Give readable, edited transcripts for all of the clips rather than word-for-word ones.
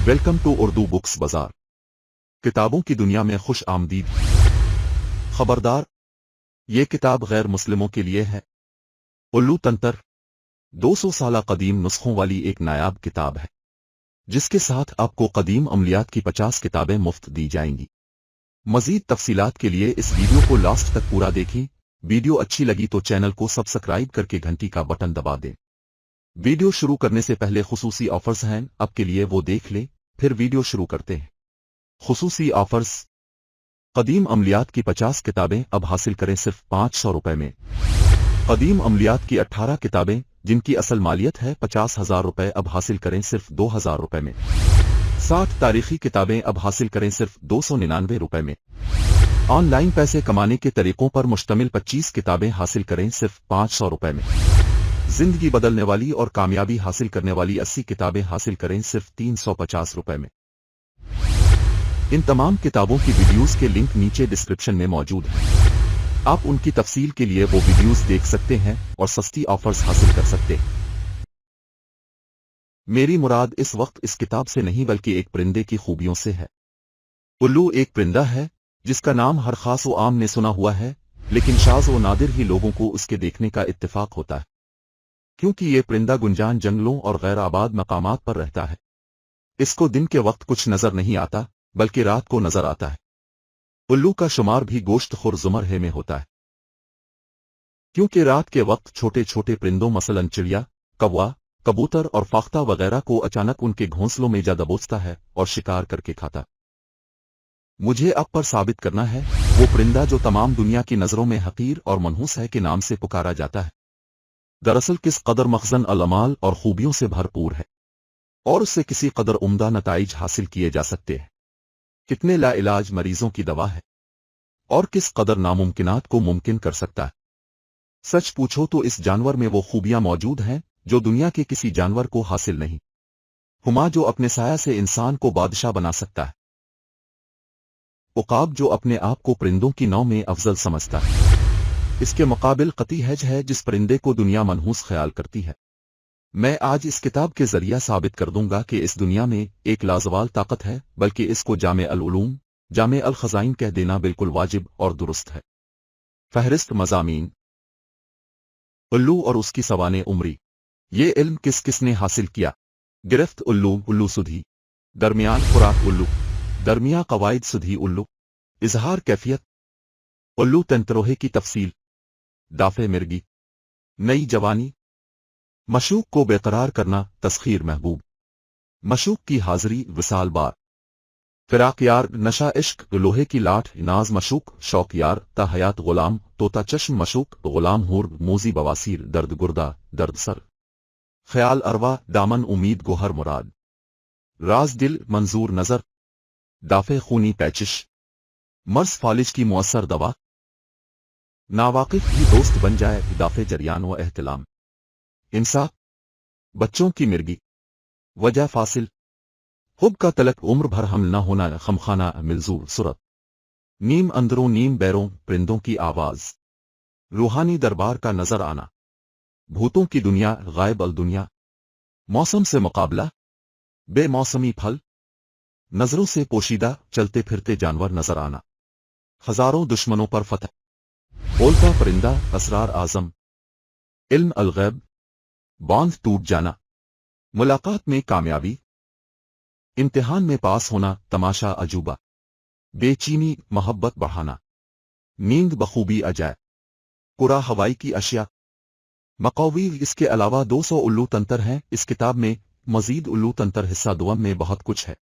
Welcome to Urdu books बाजार। किताबों की दुनिया में खुश आमदीद। खबरदार, ये किताब गैर मुस्लिमों के लिए है। उल्लू तंतर 200 साल कदीम नुस्खों वाली एक नायाब किताब है, जिसके साथ आपको कदीम अमलियात की 50 किताबें मुफ्त दी जाएंगी। मजीद तफसीलात के लिए इस वीडियो को लास्ट तक पूरा देखें। वीडियो अच्छी लगी तो चैनल को सब्सक्राइब करके घंटी का बटन दबा दें। वीडियो शुरू करने से पहले खुसूसी ऑफर्स हैं, आपके लिए वो देख लें, फिर वीडियो शुरू करते हैं। खुसूसी ऑफर्स। कदीम अमलियात की 50 किताबें अब हासिल करें सिर्फ 500 रुपए में। कदीम अमलियात की 18 किताबें जिनकी असल मालियत है 50,000 रुपए अब हासिल करें सिर्फ 2,000 रुपए में। 60 तारीखी किताबें अब हासिल करें सिर्फ 299 रुपए में। ऑनलाइन पैसे कमाने के तरीकों पर मुश्तमिल 25 किताबें हासिल करें सिर्फ 500 रुपए में। जिंदगी बदलने वाली और कामयाबी हासिल करने वाली 80 किताबें हासिल करें सिर्फ 350 रुपए में। इन तमाम किताबों की वीडियोस के लिंक नीचे डिस्क्रिप्शन में मौजूद हैं। आप उनकी तफसील के लिए वो वीडियोस देख सकते हैं और सस्ती ऑफर्स हासिल कर सकते हैं। मेरी मुराद इस वक्त इस किताब से नहीं बल्कि एक परिंदे की खूबियों से है। उल्लू एक परिंदा है जिसका नाम हर खास व आम ने सुना हुआ है, लेकिन शाज़ व नादिर ही लोगों को उसके देखने का इत्तेफाक होता है, क्योंकि ये परिंदा गुंजान जंगलों और गैर आबाद मकामात पर रहता है। इसको दिन के वक्त कुछ नजर नहीं आता, बल्कि रात को नजर आता है। उल्लू का शुमार भी गोश्तखोर ज़ुमरहे में होता है, क्योंकि रात के वक्त छोटे छोटे परिंदों मसलन चिड़िया, कौवा, कबूतर और फाख्ता वगैरह को अचानक उनके घोंसलों में जा दबोचता है और शिकार करके खाता। मुझे अब पर साबित करना है वो परिंदा जो तमाम दुनिया की नजरों में हकीर और मनहूस है के नाम से पुकारा जाता है, दरअसल किस कदर मखजन अल-अमाल और खूबियों से भरपूर है, और उससे किसी कदर उम्दा नताइज हासिल किए जा सकते हैं। कितने लाइलाज मरीजों की दवा है, और किस कदर नामुमकिनात को मुमकिन कर सकता है। सच पूछो तो इस जानवर में वो खूबियां मौजूद हैं जो दुनिया के किसी जानवर को हासिल नहीं। हुमा जो अपने साया से इंसान को बादशाह बना सकता है। उकाब जो अपने आप को परिंदों की नौ में अफजल समझता है। इसके मुकाबिल कती हैज है जिस परिंदे को दुनिया मनहूस ख्याल करती है। मैं आज इस किताब के जरिया साबित कर दूंगा कि इस दुनिया में एक लाजवाल ताकत है, बल्कि इसको जामे अल उलूम, जामे अल खजाइन कह देना बिल्कुल वाजिब और दुरुस्त है। फहरिस्त मज़ामीन। उल्लू और उसकी सवाने उम्री। ये इल्म किस किसने हासिल किया। गिरफ्त उल्लू, उल्लू सुधी। दरमियान खुराक उल्लू। दरमिया कवायद सुधी उल्लू। इजहार कैफियत। उल्लू तंत्रोहे की तफसील। दाफे मिर्गी। नई जवानी। मशूक को बेकरार करना, तस्खीर महबूब। मशूक की हाजिरी, विसाल बार। फिराक यार, नशा इश्क, लोहे की लाठ, नाज मशूक, शौक यार, ता हयात गुलाम, तोता चश्म मशूक, गुलाम हूर, मोजी बवासीर, दर्द गुर्दा, दर्द सर। ख्याल अरवा, दामन उम्मीद गोहर मुराद। राज दिल, मंजूर नजर। दाफे खूनी पैचिश। मर्ज फालिज की मुअस्सर दवा। नावाकिफ भी दोस्त बन जाए, दाफे जरियान व एहतलाम। इंसाफ। बच्चों की मिर्गी। वजह फासिल। हुब का तलक, उम्र भर हम न होना, खमखाना मिलजूर सूरत। नीम अंदरों नीम बैरों, परिंदों की आवाज। रूहानी दरबार का नजर आना। भूतों की दुनिया, गायब अल दुनिया। मौसम से मुकाबला। बेमौसमी फल। नजरों से पोशीदा, चलते फिरते जानवर नजर आना। हजारों दुश्मनों पर फतह। बोलता परिंदा, असरार आजम। इल्म अल गैब। बांध टूट जाना। मुलाकात में कामयाबी। इम्तिहान में पास होना, तमाशा अजूबा। बेचीनी, मोहब्बत बढ़ाना। नींद बखूबी अजाए। कुरा हवाई की अशिया। मकौवी। इसके अलावा 200 उल्लू तंतर हैं इस किताब में। मजीद उल्लू तंतर हिस्सा दुआम में बहुत कुछ है।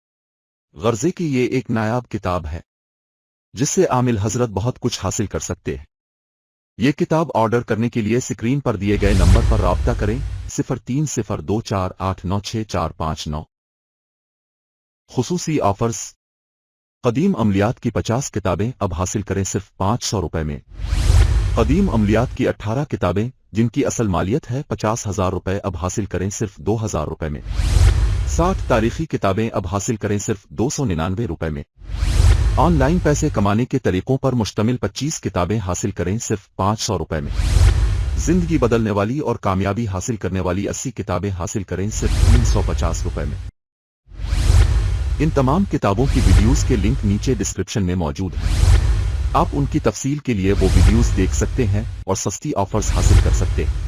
गर्जे की ये एक नायाब किताब है जिससे आमिल हजरत बहुत कुछ हासिल कर सकते हैं। ये किताब ऑर्डर करने के लिए स्क्रीन पर दिए गए नंबर पर राब्ता करें 0302489645 खुसूसी ऑफर्स। कदीम अमलियात की 50 किताबें अब हासिल करें सिर्फ 500 रुपए में। कदीम अमलियात की 18 किताबें जिनकी असल मालियत है 50,000 रुपए अब हासिल करें सिर्फ 2,000 रुपए में। 60 तारीखी किताबें अब हासिल करें सिर्फ 299 रुपए में। ऑनलाइन पैसे कमाने के तरीकों पर मुश्तमिल 25 किताबें हासिल करें सिर्फ 500 रुपए में। जिंदगी बदलने वाली और कामयाबी हासिल करने वाली 80 किताबें हासिल करें सिर्फ 350 रुपए में। इन तमाम किताबों की वीडियोस के लिंक नीचे डिस्क्रिप्शन में मौजूद हैं। आप उनकी तफसील के लिए वो वीडियोस देख सकते हैं और सस्ती ऑफर्स हासिल कर सकते हैं।